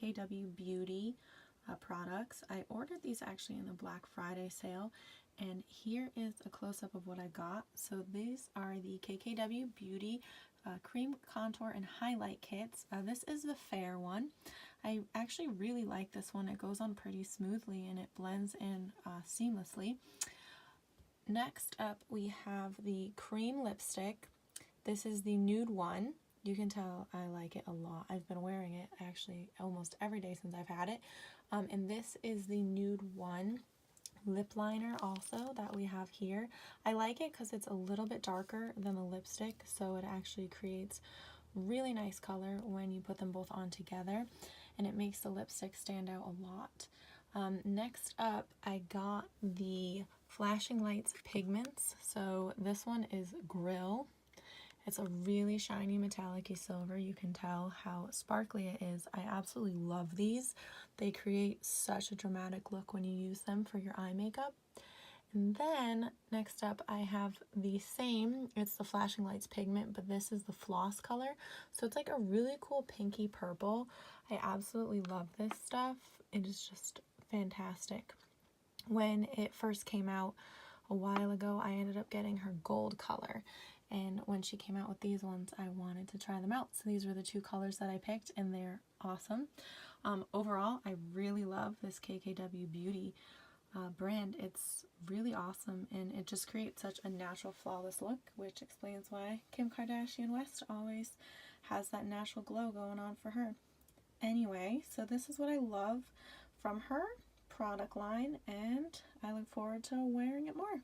KKW Beauty products. I ordered these actually in the Black Friday sale, and here is a close-up of what I got. So these are the KKW Beauty Cream Contour and Highlight Kits. This is the fair one. I actually really like this one. It goes on pretty smoothly and it blends in seamlessly. Next up we have the cream lipstick. This is the nude one. You can tell I like it a lot. I've been wearing it actually almost every day since I've had it. And this is the nude one lip liner also that we have here. I like it because it's a little bit darker than the lipstick, so it actually creates really nice color when you put them both on together, and it makes the lipstick stand out a lot. Next up, I got the Flashing Lights Pigments. So this one is Grill. It's a really shiny metallic-y silver. You can tell how sparkly it is. I absolutely love these. They create such a dramatic look when you use them for your eye makeup. And then next up I have the same, it's the Flashing Lights Pigment, but this is the Floss color. So it's like a really cool pinky purple. I absolutely love this stuff. It is just fantastic. When it first came out a while ago, I ended up getting her gold color. And when she came out with these ones, I wanted to try them out. So these were the two colors that I picked, and they're awesome. Overall, I really love this KKW Beauty brand. It's really awesome, and it just creates such a natural, flawless look, which explains why Kim Kardashian West always has that natural glow going on for her. Anyway, so this is what I love from her product line, and I look forward to wearing it more.